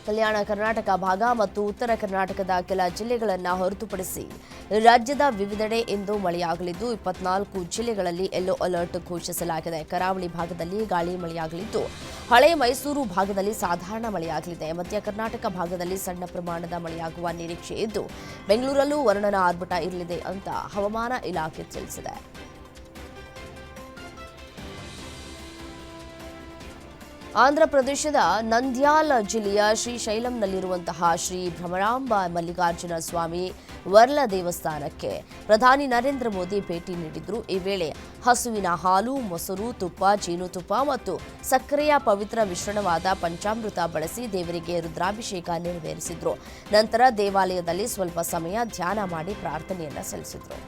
ಕಲ್ಯಾಣ ಕರ್ನಾಟಕ ಭಾಗ ಮತ್ತು ಉತ್ತರ ಕರ್ನಾಟಕದ ಕೆಲ ಜಿಲ್ಲೆಗಳನ್ನು ಹೊರತುಪಡಿಸಿ ರಾಜ್ಯದ ವಿವಿಧೆಡೆ ಇಂದು ಮಳೆಯಾಗಲಿದ್ದು 24 ಜಿಲ್ಲೆಗಳಲ್ಲಿ ಯೆಲ್ಲೋ ಅಲರ್ಟ್ ಘೋಷಿಸಲಾಗಿದೆ. ಕರಾವಳಿ ಭಾಗದಲ್ಲಿ ಗಾಳಿ ಮಳೆಯಾಗಲಿದ್ದು ಹಳೆ ಮೈಸೂರು ಭಾಗದಲ್ಲಿ ಸಾಧಾರಣ ಮಳೆಯಾಗಲಿದೆ. ಮಧ್ಯ ಕರ್ನಾಟಕ ಭಾಗದಲ್ಲಿ ಸಣ್ಣ ಪ್ರಮಾಣದ ಮಳೆಯಾಗುವ ನಿರೀಕ್ಷೆ ಇದ್ದು ಬೆಂಗಳೂರಲ್ಲೂ ವರುಣನ ಆರ್ಭಟ ಇರಲಿದೆ ಅಂತ ಹವಾಮಾನ ಇಲಾಖೆ ತಿಳಿಸಿದೆ. ಆಂಧ್ರಪ್ರದೇಶದ ನಂದ್ಯಾಲ ಜಿಲ್ಲೆಯ ಶ್ರೀಶೈಲಂನಲ್ಲಿರುವಂತಹ ಶ್ರೀ ಭ್ರಮರಾಂಬ ಮಲ್ಲಿಕಾರ್ಜುನ ಸ್ವಾಮಿ ವರ್ಲ ದೇವಸ್ಥಾನಕ್ಕೆ ಪ್ರಧಾನಿ ನರೇಂದ್ರ ಮೋದಿ ಭೇಟಿ ನೀಡಿದ್ರು. ಈ ವೇಳೆ ಹಸುವಿನ ಹಾಲು, ಮೊಸರು, ತುಪ್ಪ, ಜೇನುತುಪ್ಪ ಮತ್ತು ಸಕ್ಕರೆಯ ಪವಿತ್ರ ಮಿಶ್ರಣವಾದ ಪಂಚಾಮೃತ ಬಳಸಿ ದೇವರಿಗೆ ರುದ್ರಾಭಿಷೇಕ ನೆರವೇರಿಸಿದ್ರು. ನಂತರ ದೇವಾಲಯದಲ್ಲಿ ಸ್ವಲ್ಪ ಸಮಯ ಧ್ಯಾನ ಮಾಡಿ ಪ್ರಾರ್ಥನೆಯನ್ನ ಸಲ್ಲಿಸಿದ್ರು.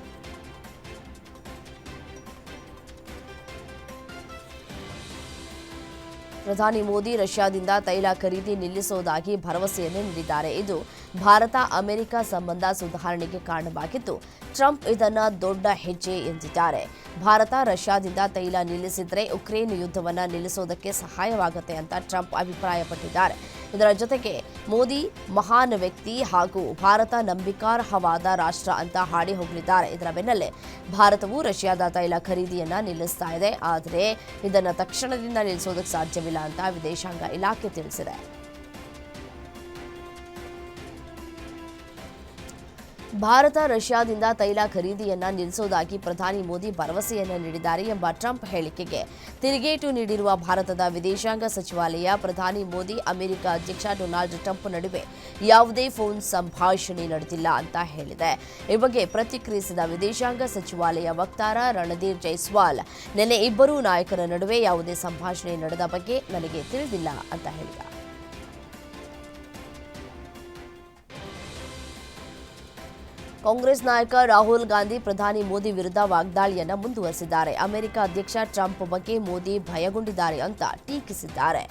ಪ್ರಧಾನಿ ಮೋದಿ ರಷ್ಯಾದಿಂದ ತೈಲ ಖರೀದಿ ನಿಲ್ಲಿಸುವುದಾಗಿ ಭರವಸೆಯನ್ನು ನೀಡಿದ್ದಾರೆ. ಇದು ಭಾರತ ಅಮೆರಿಕ ಸಂಬಂಧ ಸುಧಾರಣೆಗೆ ಕಾರಣವಾಗಿದ್ದು ಟ್ರಂಪ್ ಇದನ್ನು ದೊಡ್ಡ ಹೆಜ್ಜೆ ಎಂದಿದ್ದಾರೆ. ಭಾರತ ರಷ್ಯಾದಿಂದ ತೈಲ ನಿಲ್ಲಿಸಿದರೆ ಉಕ್ರೇನ್ ಯುದ್ಧವನ್ನು ನಿಲ್ಲಿಸುವುದಕ್ಕೆ ಸಹಾಯವಾಗುತ್ತೆ ಅಂತ ಟ್ರಂಪ್ ಅಭಿಪ್ರಾಯಪಟ್ಟಿದ್ದಾರೆ. ಇದರ ಜೊತೆಗೆ ಮೋದಿ ಮಹಾನ್ ವ್ಯಕ್ತಿ ಹಾಗೂ ಭಾರತ ನಂಬಿಕಾರ್ಹವಾದ ರಾಷ್ಟ್ರ ಅಂತ ಹಾಡಿ ಹೋಗಲಿದ್ದಾರೆ. ಇದರ ಬೆನ್ನಲ್ಲೇ ಭಾರತವು ರಷ್ಯಾದ ತೈಲ ಖರೀದಿಯನ್ನ ನಿಲ್ಲಿಸ್ತಾ ಇದೆ. ಆದರೆ ಇದನ್ನು ತಕ್ಷಣದಿಂದ ನಿಲ್ಲಿಸೋದಕ್ಕೆ ಸಾಧ್ಯವಿಲ್ಲ ಅಂತ ವಿದೇಶಾಂಗ ಇಲಾಖೆ ತಿಳಿಸಿದೆ. ಭಾರತ ರಷ್ಯಾದಿಂದ ತೈಲ ಖರೀದಿಯನ್ನ ನಿಲ್ಲಿಸುವುದಾಗಿ ಪ್ರಧಾನಿ ಮೋದಿ ಭರವಸೆಯನ್ನ ನೀಡಿದ್ದಾರೆ ಎಂಬ ಟ್ರಂಪ್ ಹೇಳಿಕೆಗೆ ತಿರುಗೇಟು ನೀಡಿರುವ ಭಾರತದ ವಿದೇಶಾಂಗ ಸಚಿವಾಲಯ ಪ್ರಧಾನಿ ಮೋದಿ ಅಮೆರಿಕ ಅಧ್ಯಕ್ಷ ಡೊನಾಲ್ಡ್ ಟ್ರಂಪ್ ನಡುವೆ ಯಾವುದೇ ಫೋನ್ ಸಂಭಾಷಣೆ ನಡೆದಿಲ್ಲ ಅಂತ ಹೇಳಿದೆ. ಈ ಬಗ್ಗೆ ಪ್ರತಿಕ್ರಿಯಿಸಿದ ವಿದೇಶಾಂಗ ಸಚಿವಾಲಯ ವಕ್ತಾರ ರಣಧೀರ್ ಜೈಸ್ವಾಲ್ ನಿನ್ನೆ ಇಬ್ಬರೂ ನಾಯಕರ ನಡುವೆ ಯಾವುದೇ ಸಂಭಾಷಣೆ ನಡೆದ ಬಗ್ಗೆ ನನಗೆ ತಿಳಿದಿಲ್ಲ ಅಂತ ಹೇಳಿದ. ಕಾಂಗ್ರೆಸ್ ನಾಯಕ ರಾಹುಲ್ ಗಾಂಧಿ ಪ್ರಧಾನಿ ಮೋದಿ ವಿರುದ್ಧ ವಾಗ್ದಾಳಿಯನ್ನ ಮುಂದುವರೆಸಿದ್ದಾರೆ. ಅಮೆರಿಕ ಅಧ್ಯಕ್ಷ ಟ್ರಂಪ್ ಬಗ್ಗೆ ಮೋದಿ ಭಯಗೊಂಡಿದ್ದಾರೆ ಅಂತ ಟೀಕಿಸಿದ್ದಾರೆ.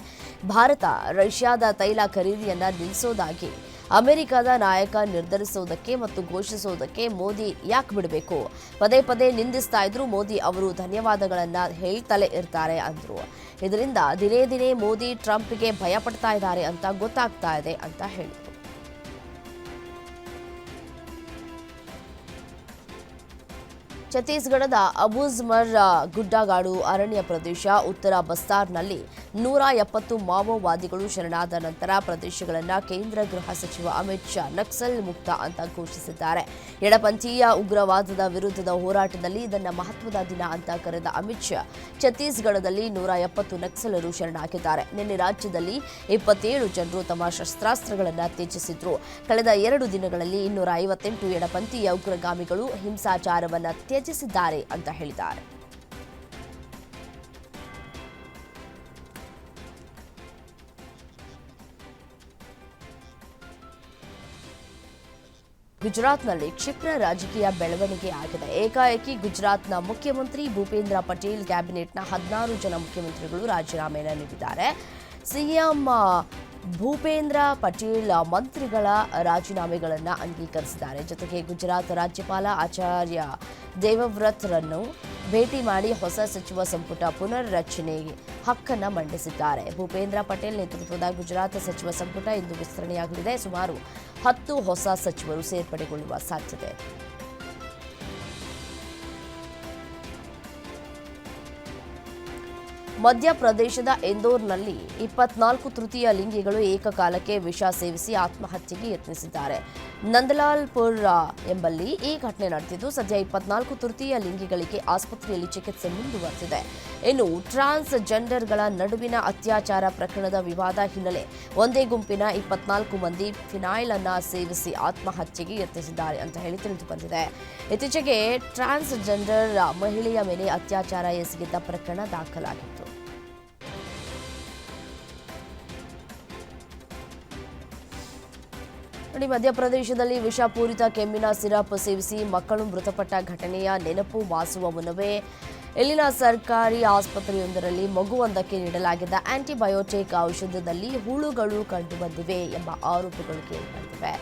ಭಾರತ ರಷ್ಯಾದ ತೈಲ ಖರೀದಿಯನ್ನ ನಿಲ್ಲಿಸೋದಾಗಿ ಅಮೆರಿಕದ ನಾಯಕ ನಿರ್ಧರಿಸುವುದಕ್ಕೆ ಮತ್ತು ಘೋಷಿಸುವುದಕ್ಕೆ ಮೋದಿ ಯಾಕೆ ಬಿಡಬೇಕು? ಪದೇ ಪದೇ ನಿಂದಿಸ್ತಾ ಇದ್ರು ಮೋದಿ ಅವರು ಧನ್ಯವಾದಗಳನ್ನ ಹೇಳ್ತಲೇ ಇರ್ತಾರೆ ಅಂದ್ರು. ಇದರಿಂದ ದಿನೇ ದಿನೇ ಮೋದಿ ಟ್ರಂಪ್ಗೆ ಭಯ ಪಡ್ತಾ ಇದ್ದಾರೆ ಅಂತ ಗೊತ್ತಾಗ್ತಾ ಇದೆ ಅಂತ ಹೇಳಿದರು. ಛತ್ತೀಸ್ಗಢದ ಅಬೂಜ್ಮರ್ ಗುಡ್ಡಗಾಡು ಅರಣ್ಯ ಪ್ರದೇಶ ಉತ್ತರ ಬಸ್ತಾರ್ನಲ್ಲಿ 170 ಮಾವೋವಾದಿಗಳು ಶರಣಾದ ನಂತರ ಪ್ರದೇಶಗಳನ್ನು ಕೇಂದ್ರ ಗೃಹ ಸಚಿವ ಅಮಿತ್ ಶಾ ನಕ್ಸಲ್ ಮುಕ್ತ ಅಂತ ಘೋಷಿಸಿದ್ದಾರೆ. ಎಡಪಂಥೀಯ ಉಗ್ರವಾದದ ವಿರುದ್ಧದ ಹೋರಾಟದಲ್ಲಿ ಇದನ್ನು ಮಹತ್ವದ ದಿನ ಅಂತ ಕರೆದ ಅಮಿತ್ ಶಾ ಛತ್ತೀಸ್ಗಢದಲ್ಲಿ 170 ನಕ್ಸಲರು ಶರಣಾಗಿದ್ದಾರೆ. ನಿನ್ನೆ ರಾಜ್ಯದಲ್ಲಿ 27 ಜನರು ತಮ್ಮ ಶಸ್ತ್ರಾಸ್ತ್ರಗಳನ್ನು ತ್ಯಜಿಸಿದ್ರು. ಕಳೆದ 2 ದಿನಗಳಲ್ಲಿ 258 ಎಡಪಂಥೀಯ ಉಗ್ರಗಾಮಿಗಳು ಹಿಂಸಾಚಾರವನ್ನು ತ್ಯಜಿಸಿದ್ದಾರೆ ಅಂತ ಹೇಳಿದ್ದಾರೆ. ಗುಜರಾತ್ನಲ್ಲಿ ಕ್ಷಿಪ್ರ ರಾಜಕೀಯ ಬೆಳವಣಿಗೆ ಆಗಿದೆ. ಏಕಾಏಕಿ ಗುಜರಾತ್ನ ಮುಖ್ಯಮಂತ್ರಿ ಭೂಪೇಂದ್ರ ಪಟೇಲ್ ಕ್ಯಾಬಿನೆಟ್ನ 16 ಜನ ಮುಖ್ಯಮಂತ್ರಿಗಳು ರಾಜೀನಾಮೆಯನ್ನು ನೀಡಿದ್ದಾರೆ. ಸಿಎಂ ಭೂಪೇಂದ್ರ ಪಟೇಲ್ ಮಂತ್ರಿಗಳ ರಾಜೀನಾಮೆಗಳನ್ನು ಅಂಗೀಕರಿಸಿದ್ದಾರೆ. ಜೊತೆಗೆ ಗುಜರಾತ್ ರಾಜ್ಯಪಾಲ ಆಚಾರ್ಯ ದೇವವ್ರತ್ರನ್ನು ಭೇಟಿ ಮಾಡಿ ಹೊಸ ಸಚಿವ ಸಂಪುಟ ಪುನರ್ರಚನೆಗೆ ಹಕ್ಕನ್ನು ಮಂಡಿಸಿದ್ದಾರೆ. ಭೂಪೇಂದ್ರ ಪಟೇಲ್ ನೇತೃತ್ವದ ಗುಜರಾತ್ ಸಚಿವ ಸಂಪುಟ ಇಂದು ವಿಸ್ತರಣೆಯಾಗಲಿದೆ. ಸುಮಾರು 10 ಹೊಸ ಸಚಿವರು ಸೇರ್ಪಡೆಗೊಳ್ಳುವ ಸಾಧ್ಯತೆ. ಮಧ್ಯಪ್ರದೇಶದ ಇಂದೋರ್ನಲ್ಲಿ 24 ತೃತೀಯ ಲಿಂಗಿಗಳು ಏಕಕಾಲಕ್ಕೆ ವಿಷ ಸೇವಿಸಿ ಆತ್ಮಹತ್ಯೆಗೆ ಯತ್ನಿಸಿದ್ದಾರೆ. ನಂದಲಾಲ್ಪುರ ಎಂಬಲ್ಲಿ ಈ ಘಟನೆ ನಡೆದಿದ್ದು ಸದ್ಯ 24 ತೃತೀಯ ಲಿಂಗಿಗಳಿಗೆ ಆಸ್ಪತ್ರೆಯಲ್ಲಿ ಚಿಕಿತ್ಸೆ ಮುಂದುವರೆದಿದೆ. ಇನ್ನು ಟ್ರಾನ್ಸ್ಜೆಂಡರ್ಗಳ ನಡುವಿನ ಅತ್ಯಾಚಾರ ಪ್ರಕರಣದ ವಿವಾದ ಹಿನ್ನೆಲೆ ಒಂದೇ ಗುಂಪಿನ 24 ಮಂದಿ ಫಿನೈಲ್ ಅನ್ನ ಸೇವಿಸಿ ಆತ್ಮಹತ್ಯೆಗೆ ಯತ್ನಿಸಿದ್ದಾರೆ ಅಂತ ಹೇಳಿ ತಿಳಿದು ಬಂದಿದೆ. ಇತ್ತೀಚೆಗೆ ಟ್ರಾನ್ಸ್ಜೆಂಡರ್ ಮಹಿಳೆಯ ಮೇಲೆ ಅತ್ಯಾಚಾರ ಎಸಗಿದ್ದ ಪ್ರಕರಣ ದಾಖಲಾಗಿತ್ತು. ಮಧ್ಯಪ್ರದೇಶದಲ್ಲಿ ವಿಷಪೂರಿತ ಕೆಮ್ಮಿನ ಸಿರಪ್ ಸೇವಿಸಿ ಮಕ್ಕಳು ಮೃತಪಟ್ಟ ಘಟನೆಯ ನೆನಪು ಮಾಸುವ ಮುನ್ನವೇ ಇಲ್ಲಿನ ಸರ್ಕಾರಿ ಆಸ್ಪತ್ರೆಯೊಂದರಲ್ಲಿ ಮಗುವೊಂದಕ್ಕೆ ನೀಡಲಾಗಿದ್ದ ಆಂಟಿಬಯೋಟಿಕ್ ಔಷಧದಲ್ಲಿ ಹುಳುಗಳು ಕಂಡುಬಂದಿವೆ ಎಂಬ ಆರೋಪಗಳು ಕೇಳಿಬಂದಿವೆ.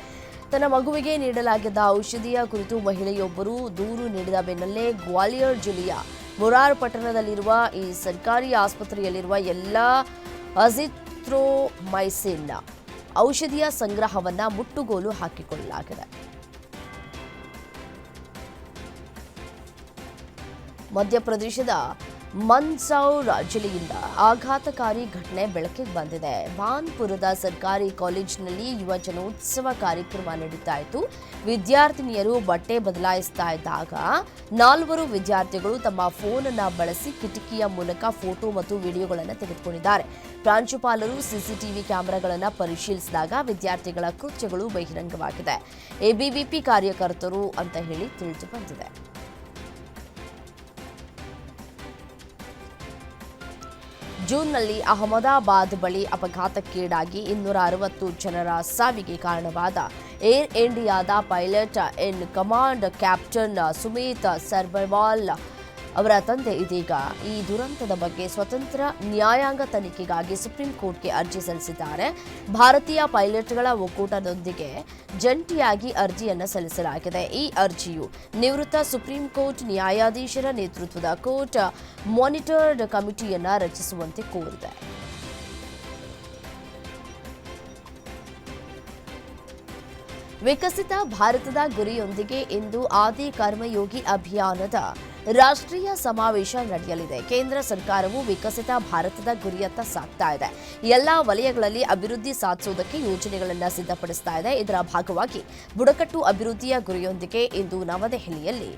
ತನ್ನ ಮಗುವಿಗೆ ನೀಡಲಾಗಿದ್ದ ಔಷಧಿಯ ಕುರಿತು ಮಹಿಳೆಯೊಬ್ಬರು ದೂರು ನೀಡಿದ ಬೆನ್ನಲ್ಲೇ ಗ್ವಾಲಿಯರ್ ಜಿಲ್ಲೆಯ ಮುರಾರ್ ಪಟ್ಟಣದಲ್ಲಿರುವ ಈ ಸರ್ಕಾರಿ ಆಸ್ಪತ್ರೆಯಲ್ಲಿರುವ ಎಲ್ಲ ಅಜಿಥ್ರೋಮೈಸಿನ್ ಔಷಧಿಯ ಸಂಗ್ರಹವನ್ನ ಮುಟ್ಟುಗೋಲು ಹಾಕಿಕೊಳ್ಳಲಾಗಿದೆ. ಮಧ್ಯಪ್ರದೇಶದ ಮಂದಸೌರ್ ಜಿಲ್ಲೆಯಿಂದ ಆಘಾತಕಾರಿ ಘಟನೆ ಬೆಳಕಿಗೆ ಬಂದಿದೆ. ಬಾನ್ಪುರದ ಸರ್ಕಾರಿ ಕಾಲೇಜಿನಲ್ಲಿ ಯುವ ಜನೋತ್ಸವ ಕಾರ್ಯಕ್ರಮ ನಡೀತಾ ಇತ್ತು. ವಿದ್ಯಾರ್ಥಿನಿಯರು ಬಟ್ಟೆ ಬದಲಾಯಿಸ್ತಾ ಇದ್ದಾಗ 4 ವಿದ್ಯಾರ್ಥಿಗಳು ತಮ್ಮ ಫೋನ್ ಅನ್ನು ಬಳಸಿ ಕಿಟಕಿಯ ಮೂಲಕ ಫೋಟೋ ಮತ್ತು ವಿಡಿಯೋಗಳನ್ನು ತೆಗೆದುಕೊಂಡಿದ್ದಾರೆ. ಪ್ರಾಂಶುಪಾಲರು ಸಿಸಿಟಿವಿ ಕ್ಯಾಮೆರಾಗಳನ್ನು ಪರಿಶೀಲಿಸಿದಾಗ ವಿದ್ಯಾರ್ಥಿಗಳ ಕೃತ್ಯಗಳು ಬಹಿರಂಗವಾಗಿದೆ. ಎಬಿವಿಪಿ ಕಾರ್ಯಕರ್ತರು ಅಂತ ಹೇಳಿ ತಿಳಿದು ಬಂದಿದೆ. ಜೂನ್ನಲ್ಲಿ ಅಹಮದಾಬಾದ್ ಬಳಿ ಅಪಘಾತಕ್ಕೀಡಾಗಿ 260 ಜನರ ಸಾವಿಗೆ ಕಾರಣವಾದ ಏರ್ ಇಂಡಿಯಾದ pilot in command captain Sumit Sabharwal ಅವರ ತಂದೆ ಇದೀಗ ಈ ದುರಂತದ ಬಗ್ಗೆ ಸ್ವತಂತ್ರ ನ್ಯಾಯಾಂಗ ತನಿಖೆಗಾಗಿ ಸುಪ್ರೀಂ ಕೋರ್ಟ್ಗೆ ಅರ್ಜಿ ಸಲ್ಲಿಸಿದ್ದಾರೆ. ಭಾರತೀಯ ಪೈಲಟ್ಗಳ ಒಕ್ಕೂಟದೊಂದಿಗೆ ಜಂಟಿಯಾಗಿ ಅರ್ಜಿಯನ್ನು ಸಲ್ಲಿಸಲಾಗಿದೆ. ಈ ಅರ್ಜಿಯು ನಿವೃತ್ತ ಸುಪ್ರೀಂ ಕೋರ್ಟ್ ನ್ಯಾಯಾಧೀಶರ ನೇತೃತ್ವದ ಕೋರ್ಟ್ ಮಾನಿಟರ್ಡ್ ಕಮಿಟಿಯನ್ನು ರಚಿಸುವಂತೆ ಕೋರಿದೆ. ವಿಕಸಿತ ಭಾರತದ ಗುರಿಯೊಂದಿಗೆ ಇಂದು ಆದಿ ಕರ್ಮಯೋಗಿ ಅಭಿಯಾನದ ರಾಷ್ಟ್ರೀಯ ಸಮಾವೇಶ ನಡೆಯಲಿದೆ. ಕೇಂದ್ರ ಸರ್ಕಾರವು ವಿಕಸಿತ ಭಾರತದ ಗುರಿಯತ್ತ ಸಾಗ್ತಾ ಇದೆ. ಎಲ್ಲಾ ವಲಯಗಳಲ್ಲಿ ಅಭಿವೃದ್ಧಿ ಸಾಧಿಸುವುದಕ್ಕೆ ಯೋಜನೆಗಳನ್ನು ಸಿದ್ಧಪಡಿಸ್ತಾ ಇದೆ. ಇದರ ಭಾಗವಾಗಿ ಬುಡಕಟ್ಟು ಅಭಿವೃದ್ಧಿಯ ಗುರಿಯೊಂದಿಗೆ ಇಂದು ನವದೆಹಲಿಯಲ್ಲಿ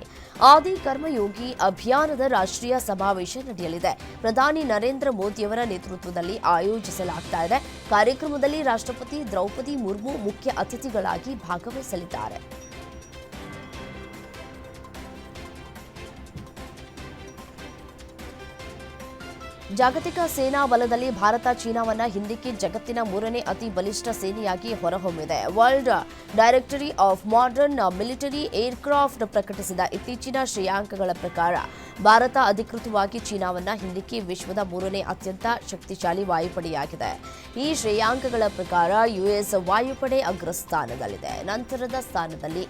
ಆದಿ ಕರ್ಮಯೋಗಿ ಅಭಿಯಾನದ ರಾಷ್ಟ್ರೀಯ ಸಮಾವೇಶ ನಡೆಯಲಿದೆ. ಪ್ರಧಾನಿ ನರೇಂದ್ರ ಮೋದಿಯವರ ನೇತೃತ್ವದಲ್ಲಿ ಆಯೋಜಿಸಲಾಗ್ತಾ ಇದೆ. ಕಾರ್ಯಕ್ರಮದಲ್ಲಿ ರಾಷ್ಟ್ರಪತಿ ದ್ರೌಪದಿ ಮುರ್ಮು ಮುಖ್ಯ ಅತಿಥಿಗಳಾಗಿ ಭಾಗವಹಿಸಲಿದ್ದಾರೆ. ಜಾಗತಿಕ ಸೇನಾ ಬಲದಲ್ಲಿ ಭಾರತ ಚೀನಾವನ್ನ ಹಿಂದಿಕ್ಕಿ ಜಗತ್ತಿನ 3ನೇ ಅತಿ ಬಲಿಷ್ಠ ಸೇನೆಯಾಗಿ ಹೊರಹೊಮ್ಮಿದೆ. World directory of modern military aircraft ಪ್ರಕಟಿಸಿದ ಇತ್ತೀಚಿನ ಶ್ರೇಯಾಂಕಗಳ ಪ್ರಕಾರ ಭಾರತ ಅಧಿಕೃತವಾಗಿ ಚೀನಾವನ್ನ ಹಿಂದಿಕ್ಕಿ ವಿಶ್ವದ 3ನೇ ಅತ್ಯಂತ ಶಕ್ತಿಶಾಲಿ ವಾಯುಪಡೆಯಾಗಿದೆ. ಈ ಶ್ರೇಯಾಂಕಗಳ ಪ್ರಕಾರ ಯುಎಸ್ ವಾಯುಪಡೆ ಅಗ್ರಸ್ಥಾನದಲ್ಲಿದೆ. ನಂತರದ ಸ್ಥಾನದಲ್ಲಿ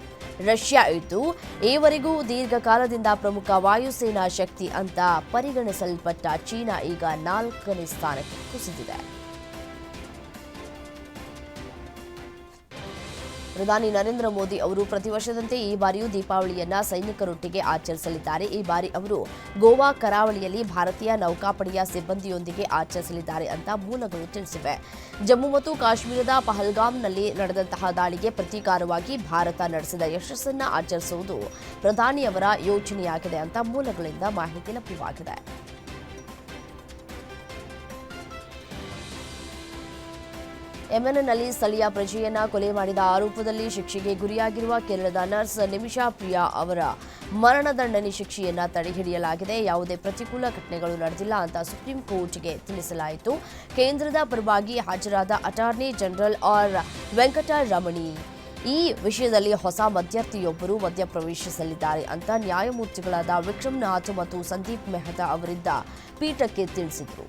ರಷ್ಯಾ ಇದ್ದು, ಈವರೆಗೂ ದೀರ್ಘಕಾಲದಿಂದ ಪ್ರಮುಖ ವಾಯುಸೇನಾ ಶಕ್ತಿ ಅಂತ ಪರಿಗಣಿಸಲ್ಪಟ್ಟ ಚೀನಾ ಈಗ 4ನೇ ಸ್ಥಾನಕ್ಕೆ ಕುಸಿದಿದೆ. ಪ್ರಧಾನಿ ನರೇಂದ್ರ ಮೋದಿ ಅವರು ಪ್ರತಿ ವರ್ಷದಂತೆ ಈ ಬಾರಿಯೂ ದೀಪಾವಳಿಯನ್ನ ಸೈನಿಕರೊಟ್ಟಿಗೆ ಆಚರಿಸಲಿದ್ದಾರೆ. ಈ ಬಾರಿ ಅವರು ಗೋವಾ ಕರಾವಳಿಯಲ್ಲಿ ಭಾರತೀಯ ನೌಕಾಪಡೆಯ ಸಿಬ್ಬಂದಿಯೊಂದಿಗೆ ಆಚರಿಸಲಿದ್ದಾರೆ ಅಂತ ಮೂಲಗಳು ತಿಳಿಸಿವೆ. ಜಮ್ಮು ಮತ್ತು ಕಾಶ್ಮೀರದ ಪಹಲ್ಗಾಮ್ನಲ್ಲಿ ನಡೆದಂತಹ ದಾಳಿಗೆ ಪ್ರತೀಕಾರವಾಗಿ ಭಾರತ ನಡೆಸಿದ ಯಶಸ್ಸನ್ನ ಆಚರಿಸುವುದು ಪ್ರಧಾನಿಯವರ ಯೋಚನೆಯಾಗಿದೆ ಅಂತ ಮೂಲಗಳಿಂದ ಮಾಹಿತಿ ಲಭ್ಯವಾಗಿದೆ. ಯೆಮೆನ್ನಲ್ಲಿ ಸ್ಥಳೀಯ ಪ್ರಜೆಯನ್ನ ಕೊಲೆ ಮಾಡಿದ ಆರೋಪದಲ್ಲಿ ಶಿಕ್ಷೆಗೆ ಗುರಿಯಾಗಿರುವ ಕೇರಳದ ನರ್ಸ್ ನಿಮಿಷಾ ಪ್ರಿಯಾ ಅವರ ಮರಣದಂಡನೆ ಶಿಕ್ಷೆಯನ್ನ ತಡೆಹಿಡಿಯಲಾಗಿದೆ. ಯಾವುದೇ ಪ್ರತಿಕೂಲ ಘಟನೆಗಳು ನಡೆದಿಲ್ಲ ಅಂತ ಸುಪ್ರೀಂ ಕೋರ್ಟ್ಗೆ ತಿಳಿಸಲಾಯಿತು. ಕೇಂದ್ರದ ಪರವಾಗಿ ಹಾಜರಾದ ಅಟಾರ್ನಿ ಜನರಲ್ ಆರ್ ವೆಂಕಟರಮಣಿ ಈ ವಿಷಯದಲ್ಲಿ ಹೊಸ ಮಧ್ಯಸ್ಥಿಯೊಬ್ಬರು ಮಧ್ಯಪ್ರವೇಶಿಸಲಿದ್ದಾರೆ ಅಂತ ನ್ಯಾಯಮೂರ್ತಿಗಳಾದ ವಿಕ್ರಮ್ ನಾಥ್ ಮತ್ತು ಸಂದೀಪ್ ಮೆಹ್ತಾ ಅವರಿದ್ದ ಪೀಠಕ್ಕೆ ತಿಳಿಸಿದರು.